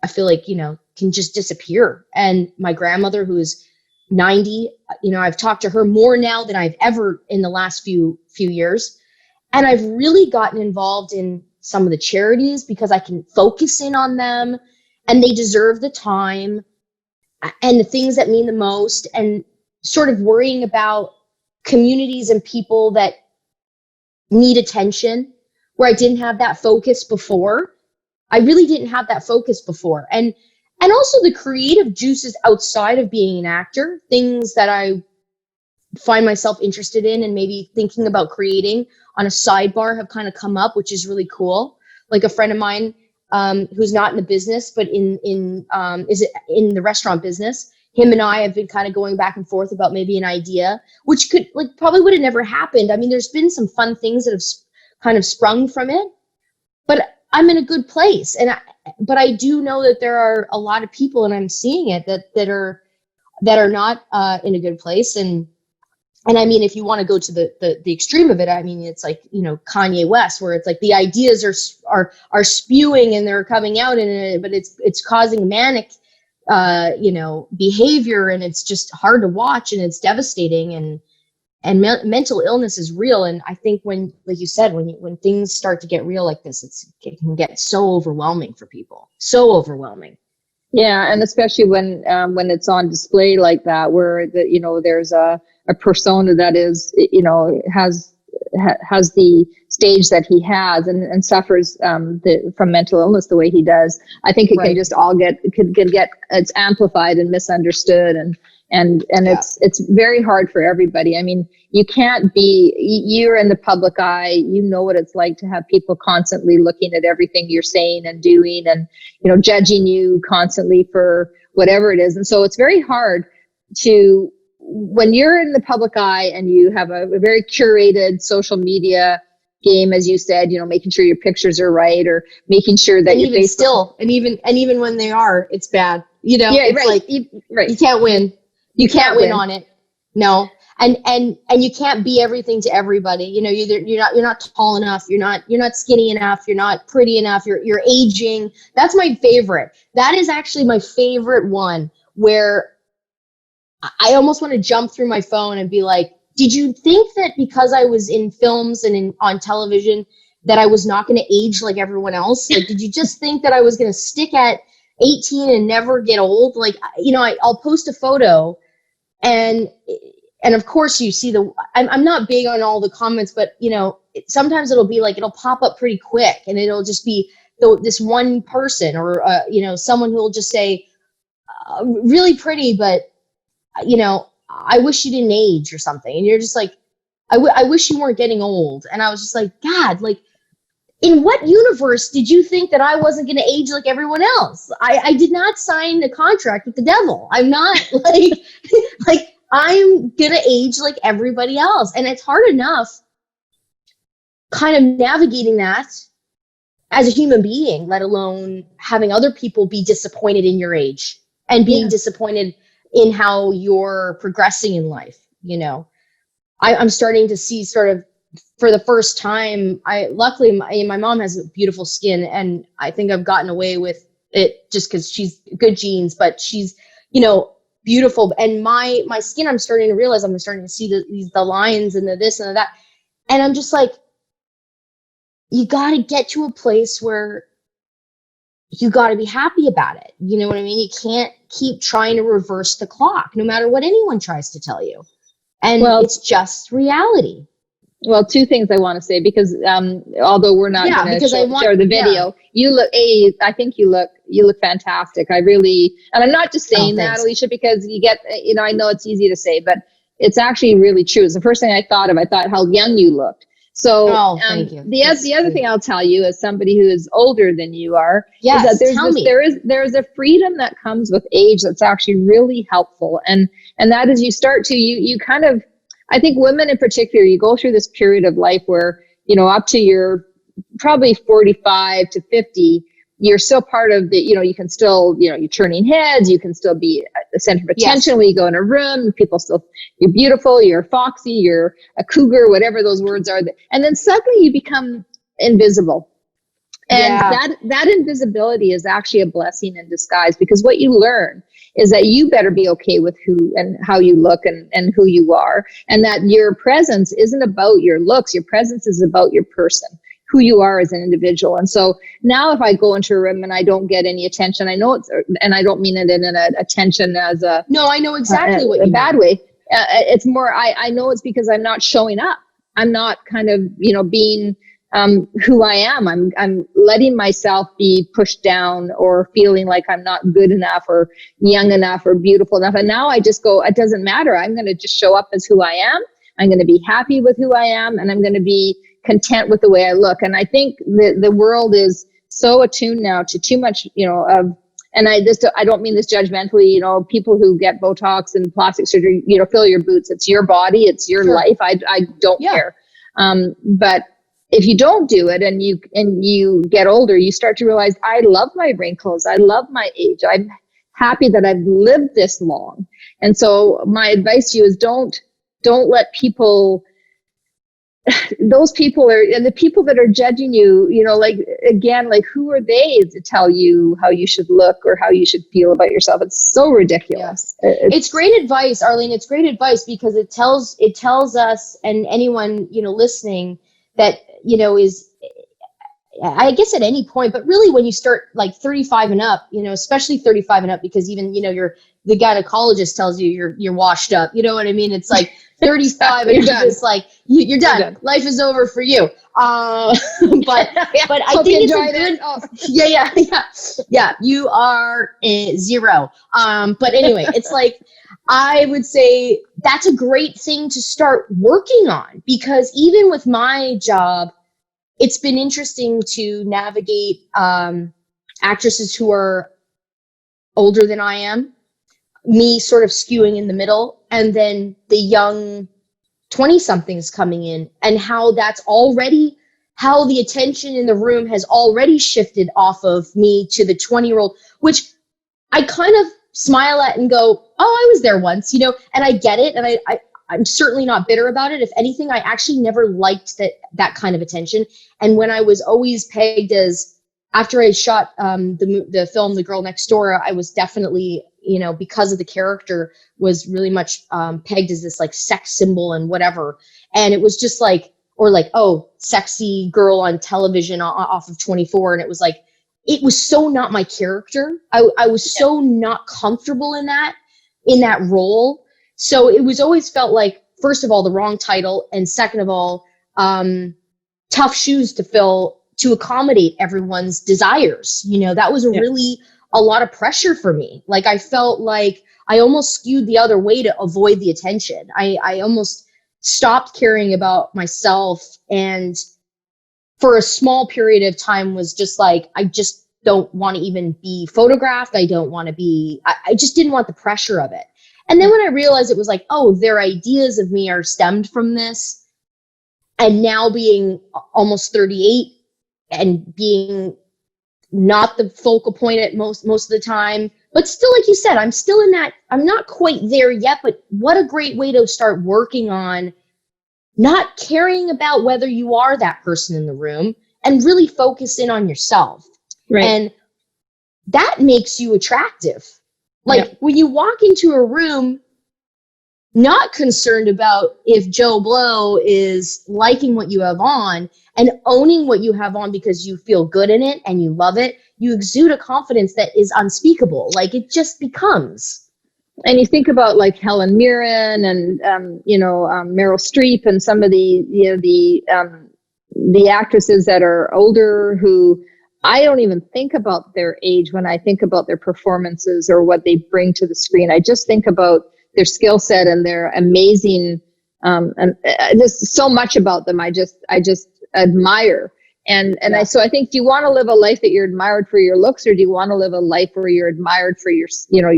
I feel like, can just disappear. And my grandmother, who is 90, I've talked to her more now than I've ever in the last few years. And I've really gotten involved in some of the charities because I can focus in on them, and they deserve the time and the things that mean the most, and sort of worrying about communities and people that need attention where I didn't have that focus before. I really didn't have that focus before. And also the creative juices outside of being an actor, things that I find myself interested in and maybe thinking about creating on a sidebar have kind of come up, which is really cool. Like a friend of mine who's not in the business, but is in the restaurant business. Him and I have been kind of going back and forth about maybe an idea, which could probably would have never happened. I mean, there's been some fun things that have kind of sprung from it, but I'm in a good place. But I do know that there are a lot of people, and I'm seeing it, that are not in a good place. And I mean, if you want to go to the extreme of it, I mean, it's like, Kanye West, where it's like the ideas are spewing and they're coming out but it's causing manic, behavior, and it's just hard to watch, and it's devastating, and mental illness is real. And I think when, like you said, when things start to get real like this, it can get so overwhelming for people, so overwhelming. Yeah, and especially when it's on display like that, where there's a persona that is, has the stage that he has and suffers from mental illness the way he does. I think it can just all it's amplified and misunderstood, and it's very hard for everybody. I mean, you're in the public eye, what it's like to have people constantly looking at everything you're saying and doing, and judging you constantly for whatever it is. And so it's very hard when you're in the public eye and you have a very curated social media game, as you said, making sure your pictures are right, or making sure that even still, and even when they are, it's bad. It's like you can't win. You can't win on it. No. And you can't be everything to everybody. You're not tall enough. You're not skinny enough. You're not pretty enough. You're aging. That's my favorite. That is actually my favorite one, where I almost want to jump through my phone and be like, did you think that because I was in films and on television that I was not going to age like everyone else? Like, did you just think that I was going to stick at 18 and never get old. Like, I'll post a photo and of course you see I'm not big on all the comments, but sometimes it'll be like, it'll pop up pretty quick and it'll just be this one person or, someone who will just say, really pretty, but I wish you didn't age or something. And you're just like, I wish you weren't getting old. And I was just like, God, like, in what universe did you think that I wasn't going to age like everyone else? I did not sign a contract with the devil. I'm not like I'm going to age like everybody else. And it's hard enough kind of navigating that as a human being, let alone having other people be disappointed in your age and being disappointed in how you're progressing in life. I'm starting to see sort of, for the first time, luckily my mom has beautiful skin, and I think I've gotten away with it just because she's good genes, but she's, beautiful. And my skin, I'm starting to realize, I'm starting to see the lines and the this and the that. And I'm just like, you got to get to a place where you got to be happy about it. You know what I mean? You can't keep trying to reverse the clock, no matter what anyone tries to tell you. And it's just reality. Well, two things I want to say, because although we're not going to share the video, you look, I think you look fantastic. I really, and I'm not just saying that, Alicia, because you get, I know it's easy to say, but it's actually really true. It's the first thing I thought how young you looked. So thank you. The other thing I'll tell you, as somebody who is older than you are, is that there's a freedom that comes with age that's actually really helpful. And that is, you start to, you kind of, I think women in particular, you go through this period of life where, up to your probably 45 to 50, you're still part of the, you can still, you're turning heads, you can still be the center of attention when you go in a room, people still, you're beautiful, you're foxy, you're a cougar, whatever those words are. And then suddenly you become invisible. And that invisibility is actually a blessing in disguise, because what you learn is that you better be okay with who and how you look and who you are, and that your presence isn't about your looks. Your presence is about your person, who you are as an individual. And so now if I go into a room and I don't get any attention, I know and I don't mean it in an attention as a... No, I know exactly what you mean. A bad way. It's more, I know it's because I'm not showing up. I'm not kind of, being... who I am. I'm letting myself be pushed down or feeling like I'm not good enough or young enough or beautiful enough. And now I just go, it doesn't matter. I'm going to just show up as who I am. I'm going to be happy with who I am, and I'm going to be content with the way I look. And I think the world is so attuned now to too much, and I don't mean this judgmentally, people who get Botox and plastic surgery, fill your boots. It's your body. It's your life. I don't care. But if you don't do it and you get older, you start to realize, I love my wrinkles. I love my age. I'm happy that I've lived this long. And so my advice to you is don't let people, those people and the people that are judging you, who are they to tell you how you should look or how you should feel about yourself? It's so ridiculous. Yeah. It's great advice, Arlene. It's great advice, because it tells us and anyone, listening, that, is, I guess at any point, but really when you start like 35 and up, especially 35 and up, because even, the gynecologist tells you you're washed up. You know what I mean? It's like 35 and you're just like, you're done. You're done. Life is over for you. But I think it's a good, yeah. You are zero. But anyway, it's like, I would say that's a great thing to start working on, because even with my job, it's been interesting to navigate actresses who are older than I am, me sort of skewing in the middle, and then the young 20-somethings coming in, and how the attention in the room has already shifted off of me to the 20-year-old, which I kind of smile at and go, oh, I was there once, and I get it. And I'm certainly not bitter about it. If anything, I actually never liked that kind of attention. And when I was always pegged as, after I shot the film, The Girl Next Door, I was definitely, because of the character, was really much pegged as this like sex symbol and whatever. And it was just like, or like, oh, sexy girl on television off of 24. And it was like, it was so not my character. I was so not comfortable in that role. So it was always felt like, first of all, the wrong title. And second of all, tough shoes to fill to accommodate everyone's desires. You know, that was really a lot of pressure for me. Like, I felt like I almost skewed the other way to avoid the attention. I almost stopped caring about myself, and for a small period of time was just like, I just don't want to even be photographed. I don't want to be, I just didn't want the pressure of it. And then when I realized it was like, oh, their ideas of me are stemmed from this. And now being almost 38 and being not the focal point at most of the time, but still, like you said, I'm still in that, I'm not quite there yet, but what a great way to start working on not caring about whether you are that person in the room and really focus in on yourself. Right. And that makes you attractive. Like when you walk into a room, not concerned about if Joe Blow is liking what you have on and owning what you have on because you feel good in it and you love it, you exude a confidence that is unspeakable. Like it just becomes. And you think about like Helen Mirren and Meryl Streep and some of the actresses that are older who I don't even think about their age when I think about their performances or what they bring to the screen. I just think about their skill set and their amazing, and there's so much about them I just admire. So I think, do you want to live a life that you're admired for your looks, or do you want to live a life where you're admired for your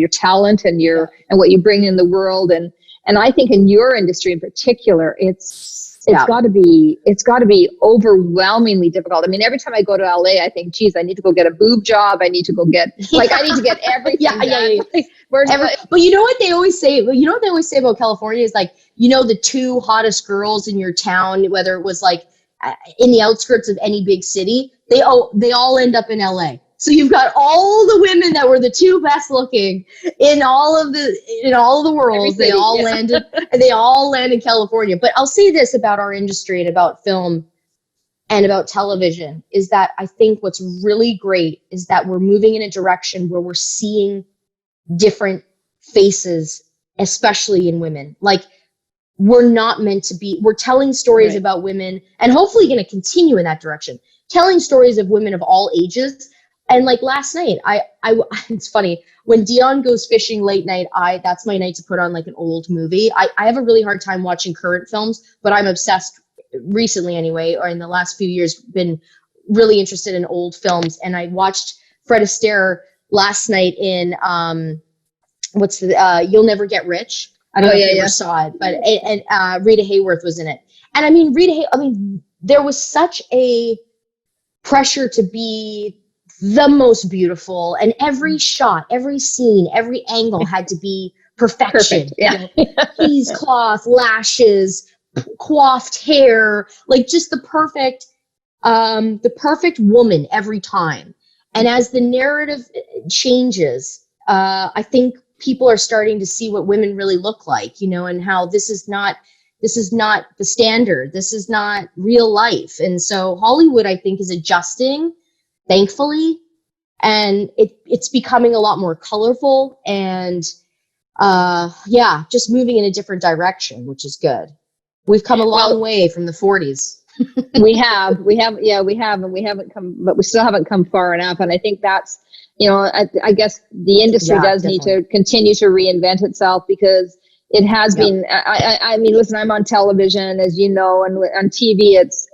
talent and and what you bring in the world? And I think in your industry in particular, it's got to be overwhelmingly difficult. I mean, every time I go to LA, I think, geez, I need to go get a boob job. I need to go get I need to get everything. But you know what they always say? You know what they always say about California is like, the two hottest girls in your town, whether it was like in the outskirts of any big city, they all end up in LA. So you've got all the women that were the two best looking in all of the world. City, they all land in California. But I'll say this about our industry and about film and about television is that I think what's really great is that we're moving in a direction where we're seeing different faces, especially in women. Like, we're not meant to be, we're telling stories about women and hopefully going to continue in that direction, telling stories of women of all ages. And like last night, I it's funny, when Dion goes fishing late night, that's my night to put on like an old movie. I have a really hard time watching current films, but I'm obsessed recently anyway, or in the last few years, been really interested in old films. And I watched Fred Astaire last night in, You'll Never Get Rich. I don't know if you ever saw it, but and Rita Hayworth was in it. And I mean, there was such a pressure to be the most beautiful, and every shot, every scene, every angle had to be perfection. Perfect, cheesecloth, lashes, coiffed hair, like just the perfect woman every time. And as the narrative changes, I think people are starting to see what women really look like, and how this is not the standard. This is not real life. And so Hollywood, I think, is adjusting, thankfully, and it's becoming a lot more colorful and just moving in a different direction, which is good. We've come a long way from the 40s. we have, and we haven't come, but we still haven't come far enough. And I think that's, I guess the industry does definitely need to continue to reinvent itself, because it has been, I mean, listen, I'm on television, as you know, and on TV, it's,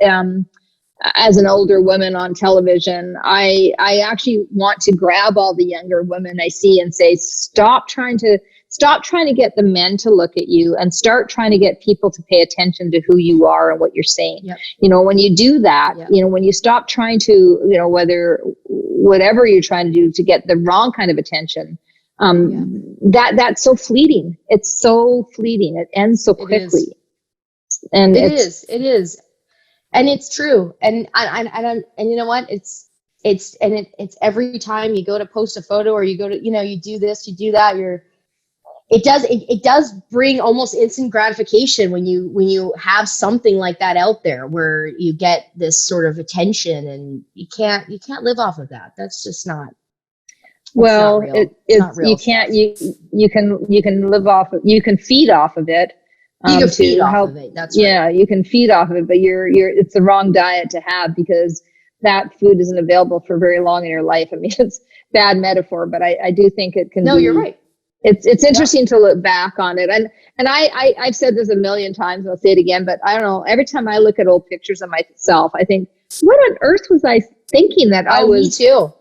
as an older woman on television, I actually want to grab all the younger women I see and say, stop trying to get the men to look at you, and start trying to get people to pay attention to who you are and what you're saying. Yep. When you do that, when you stop trying to, whatever you're trying to do to get the wrong kind of attention, that's so fleeting. It's so fleeting. It ends so quickly. It is. And it's true. And you know what? It's every time you go to post a photo, or you go to, you do this, you do that, it does bring almost instant gratification when you have something like that out there where you get this sort of attention, and you can't live off of that. That's just not. Well, it's not real. You can't. You can live off of. You can feed off of it. You can feed off of it. That's right. Yeah, you can feed off of it, but it's the wrong diet to have, because that food isn't available for very long in your life. I mean, it's bad metaphor, but I do think it can. No, you're right. It's interesting to look back on it, and I've said this a million times, and I'll say it again, but I don't know. Every time I look at old pictures of myself, I think, what on earth was I thinking that I was? Me too.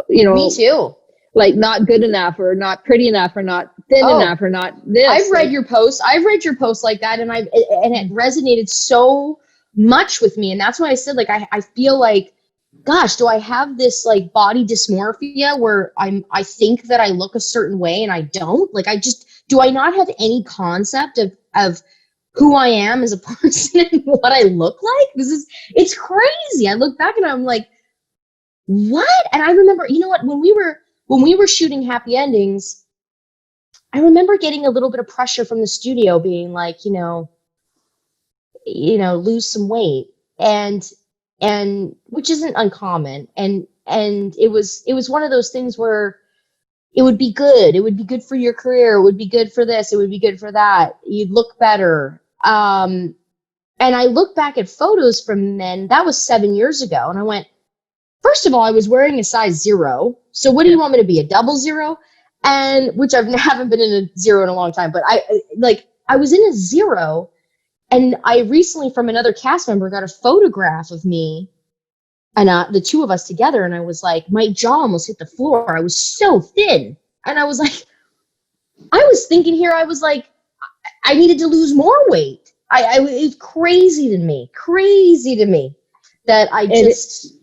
Me too. Like not good enough, or not pretty enough, or not thin enough, or not this. I've read your posts. I've read your posts like that, and it resonated so much with me, and that's why I said, like, I feel like, gosh, do I have this like body dysmorphia where I think that I look a certain way and I don't? Like, do I not have any concept of who I am as a person and what I look like? It's crazy. I look back and I'm like, what? And I remember, you know what, when we were shooting Happy Endings, I remember getting a little bit of pressure from the studio being like, lose some weight, and which isn't uncommon. And it was one of those things where it would be good. It would be good for your career. It would be good for this. It would be good for that. You'd look better. And I look back at photos from then, that was 7 years ago. And I went, first of all, I was wearing a size 0. So what do you want me to be, a 00? And which I haven't been in a 0 in a long time, but I was in a 0. And I recently, from another cast member, got a photograph of me and the two of us together. And I was like, my jaw almost hit the floor. I was so thin. And I was like, I was thinking here, I was like, I needed to lose more weight. It's crazy to me that I just...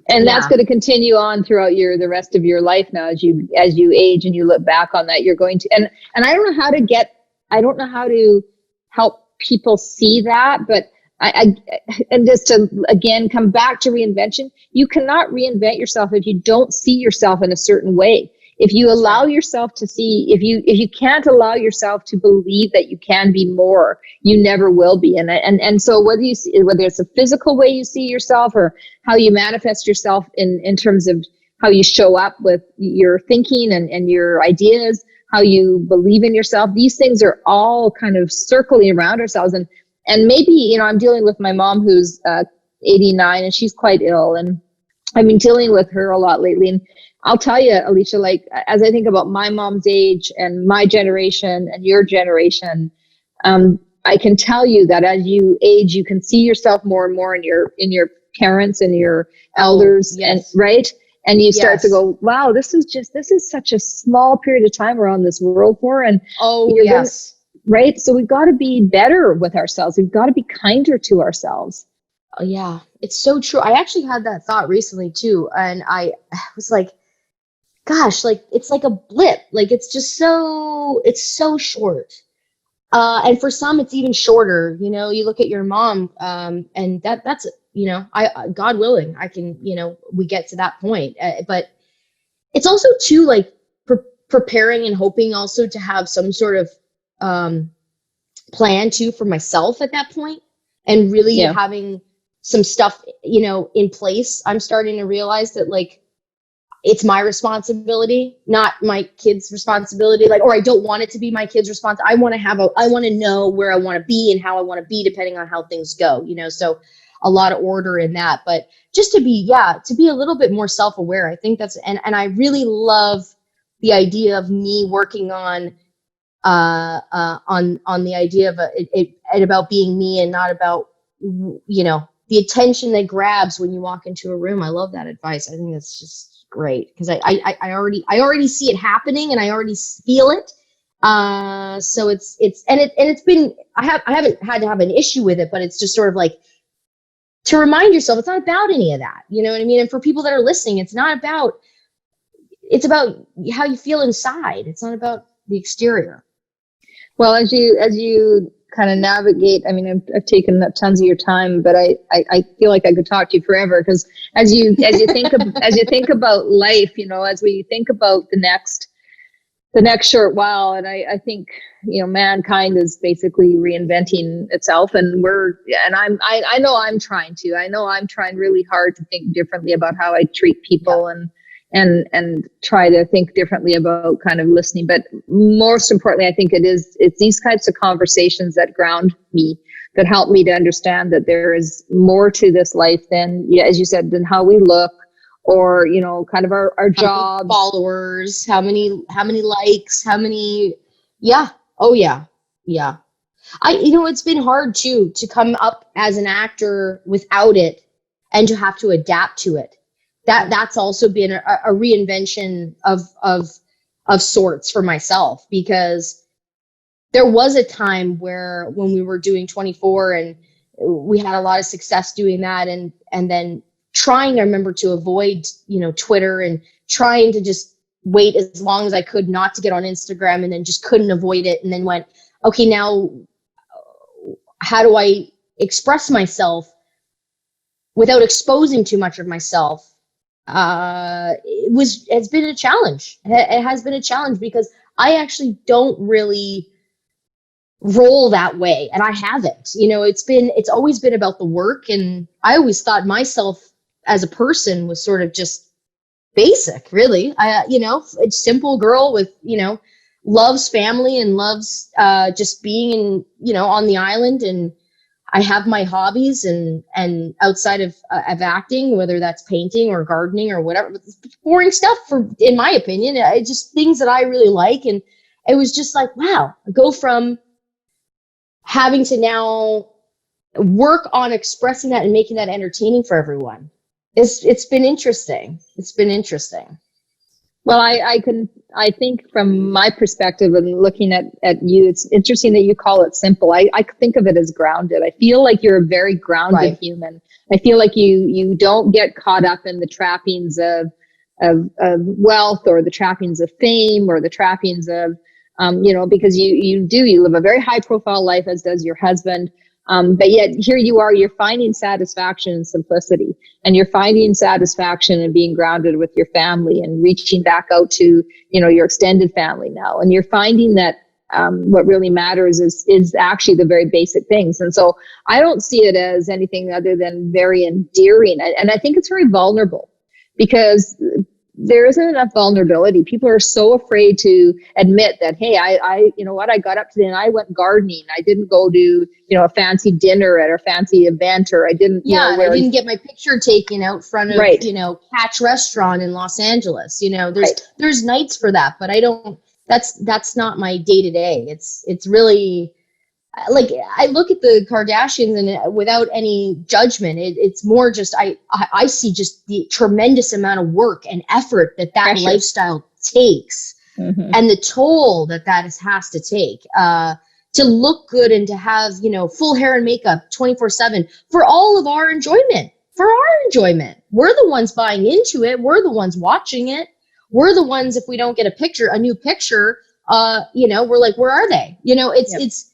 And that's going to continue on throughout the rest of your life now, as you age and you look back on that. You're going to, and I don't know how to help people see that, but and just to again come back to reinvention, you cannot reinvent yourself if you don't see yourself in a certain way. If you allow yourself to see, if you can't allow yourself to believe that you can be more, you never will be. And so whether it's a physical way you see yourself, or how you manifest yourself in terms of how you show up with your thinking and your ideas, how you believe in yourself, these things are all kind of circling around ourselves. And maybe, I'm dealing with my mom who's 89, and she's quite ill, and I've been dealing with her a lot lately. And I'll tell you, Alicia, like, as I think about my mom's age and my generation and your generation, I can tell you that as you age, you can see yourself more and more in your parents and your elders, and right? And you start to go, wow, this is such a small period of time we're on this world for. And right? So we've got to be better with ourselves. We've got to be kinder to ourselves. Oh, yeah, it's so true. I actually had that thought recently too. And I was like, gosh, like, it's like a blip. Like, it's so short. And for some, it's even shorter. You look at your mom, and that's, God willing, I can, we get to that point. But it's also too, like, preparing and hoping also to have some sort of plan too for myself at that point, and really having some stuff, in place. I'm starting to realize that, like, it's my responsibility, not my kid's responsibility. Like, or I don't want it to be my kid's responsibility. I want to know where I want to be and how I want to be, depending on how things go, so a lot of order in that, but just to be a little bit more self-aware. I think that's, and I really love the idea of me working on the idea of it about being me, and not about, the attention that grabs when you walk into a room. I love that advice. I think that's just great, because I already see it happening, and I already feel it. So it's been, I haven't had to have an issue with it, but it's just sort of like to remind yourself, it's not about any of that. You know what I mean? And for people that are listening, it's about how you feel inside. It's not about the exterior. Well, as you kind of navigate, I mean, I've taken up tons of your time, but I feel like I could talk to you forever, because as you think about life, as we think about the next the next short while. And I think, mankind is basically reinventing itself, and I know I'm trying really hard to think differently about how I treat people, and try to think differently about kind of listening. But most importantly, I think it's these types of conversations that ground me, that help me to understand that there is more to this life than, as you said, than how we look, or, kind of our jobs, followers, how many likes, how many, oh yeah. It's been hard too, to come up as an actor without it and to have to adapt to it. That's also been a reinvention of sorts for myself, because there was a time when we were doing 24 and we had a lot of success doing that, and then trying, I remember, to avoid, Twitter, and trying to just wait as long as I could not to get on Instagram, and then just couldn't avoid it. And then went, okay, now how do I express myself without exposing too much of myself? Has been a challenge. It has been a challenge, because I actually don't really roll that way, and I haven't. It's always been about the work, and I always thought myself as a person was sort of just basic, really. A simple girl with, loves family and loves just being on the island, and I have my hobbies and outside of acting, whether that's painting or gardening or whatever, boring stuff, in my opinion. It's just things that I really like. And it was just like, wow, I go from having to now work on expressing that and making that entertaining for everyone. It's been interesting. Well, I think from my perspective and looking at you, it's interesting that you call it simple. I think of it as grounded. I feel like you're a very grounded human. I feel like you don't get caught up in the trappings of wealth, or the trappings of fame, or the trappings of, because you live a very high profile life, as does your husband. But yet here you are, you're finding satisfaction in simplicity, and you're finding satisfaction in being grounded with your family and reaching back out to, your extended family now. And you're finding that, what really matters is actually the very basic things. And so I don't see it as anything other than very endearing. And I think it's very vulnerable, because there isn't enough vulnerability. People are so afraid to admit that, hey, I got up today and I went gardening. I didn't go to, a fancy dinner at a fancy event, or I didn't, I didn't get my picture taken out front of, Catch Restaurant in Los Angeles. There's nights for that, but I don't, that's not my day to day. It's really, like, I look at the Kardashians, and without any judgment, it's more just, I see just the tremendous amount of work and effort that Pressure. Lifestyle takes, and the toll that has to take, to look good and to have, full hair and makeup 24/7 for all of our enjoyment, We're the ones buying into it. We're the ones watching it. We're the ones, if we don't get a new picture, we're like, where are they? It's,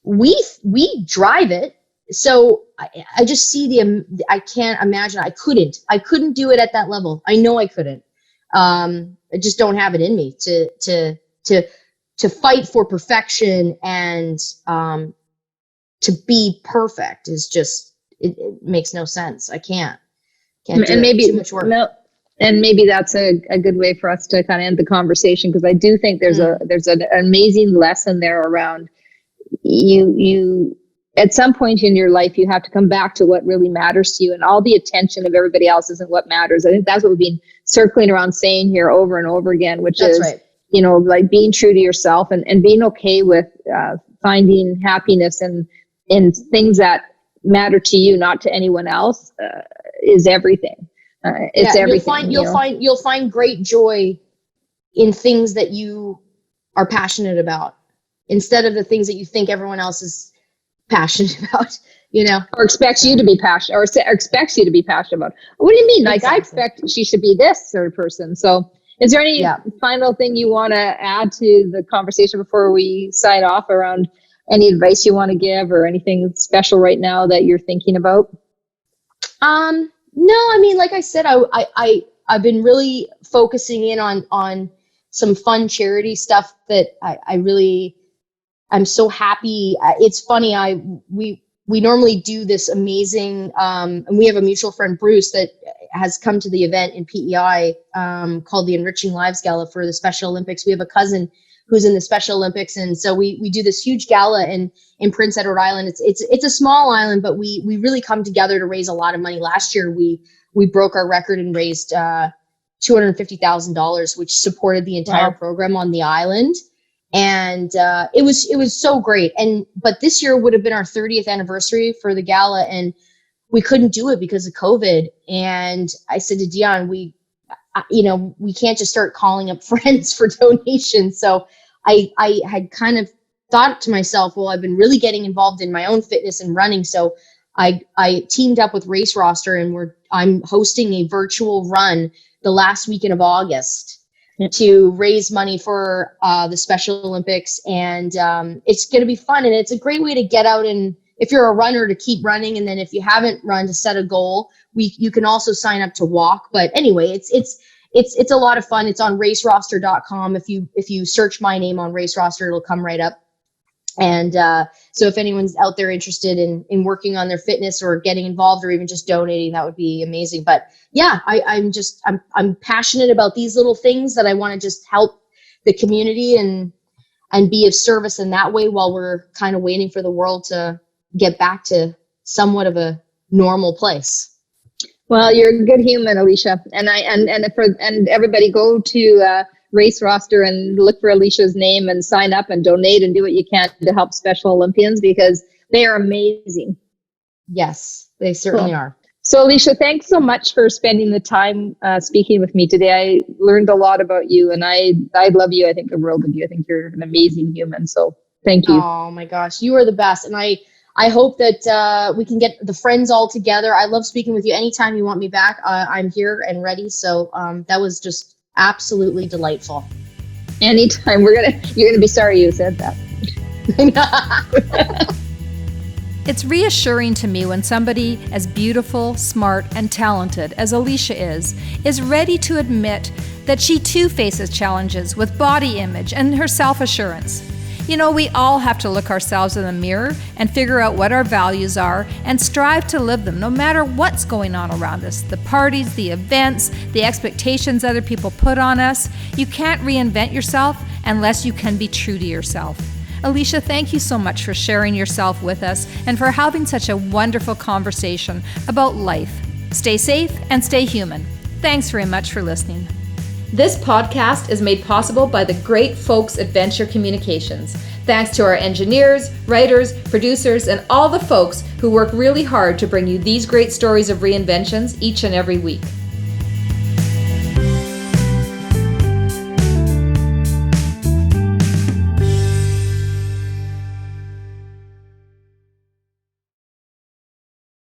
we drive it. So I just see I can't imagine. I couldn't do it at that level. I know I couldn't. I just don't have it in me to fight for perfection, and to be perfect is just, it makes no sense. I can't do and maybe too much work. No, and maybe that's a good way for us to kind of end the conversation, because I do think there's an amazing lesson there around you at some point in your life, you have to come back to what really matters to you, and all the attention of everybody else isn't what matters. I think that's what we've been circling around saying here over and over again, which that's is, right. Like being true to yourself, and being okay with finding happiness in things that matter to you, not to anyone else, is everything. It's everything. You'll find great joy in things that you are passionate about, instead of the things that you think everyone else is passionate about, or expects you to be passionate, or expects you to be passionate about. What do you mean? Like, exactly. I expect she should be this sort of person. So is there any final thing you want to add to the conversation before we sign off, around any advice you want to give, or anything special right now that you're thinking about? No, I mean, like I said, I've been really focusing in on some fun charity stuff that I'm so happy. It's funny. We normally do this amazing, and we have a mutual friend, Bruce, that has come to the event in PEI called the Enriching Gala for the Special Olympics. We have a cousin who's in the Special Olympics, and so we do this huge gala in Prince Edward Island. It's a small island, but we really come together to raise a lot of money. Last year we broke our record and raised $250,000, which supported the entire program on the island. And it was so great. But this year would have been our 30th anniversary for the gala, and we couldn't do it because of COVID. And I said to Dion, we can't just start calling up friends for donations. So I had kind of thought to myself, well, I've been really getting involved in my own fitness and running. So I teamed up with Race Roster, and I'm hosting a virtual run the last weekend of August to raise money for the Special Olympics. And it's going to be fun. And it's a great way to get out, and if you're a runner, to keep running. And then if you haven't run, to set a goal. You can also sign up to walk. But anyway, it's a lot of fun. It's on raceroster.com. If you search my name on Race Roster, it'll come right up. And so if anyone's out there interested in working on their fitness or getting involved or even just donating, that would be amazing. But yeah, I'm passionate about these little things that I want to just help the community and be of service in that way while we're kind of waiting for the world to get back to somewhat of a normal place. Well, you're a good human, Alicia, and everybody go to Race Roster and look for Alicia's name and sign up and donate and do what you can to help Special Olympians, because they are amazing. Yes, they certainly are. So, Alicia, thanks so much for spending the time speaking with me today. I learned a lot about you, and I love you. I think the world of you. I think you're an amazing human. So, thank you. Oh my gosh, you are the best, and I hope that we can get the friends all together. I love speaking with you. Anytime you want me back, I'm here and ready. So that was just absolutely delightful. Anytime. You're gonna be sorry you said that. It's reassuring to me when somebody as beautiful, smart, and talented as Alicia is ready to admit that she too faces challenges with body image and her self-assurance. You know, we all have to look ourselves in the mirror and figure out what our values are and strive to live them no matter what's going on around us. The parties, the events, the expectations other people put on us. You can't reinvent yourself unless you can be true to yourself. Alicia, thank you so much for sharing yourself with us and for having such a wonderful conversation about life. Stay safe and stay human. Thanks very much for listening. This podcast is made possible by the great folks at Venture Communications. Thanks to our engineers, writers, producers, and all the folks who work really hard to bring you these great stories of reinventions each and every week.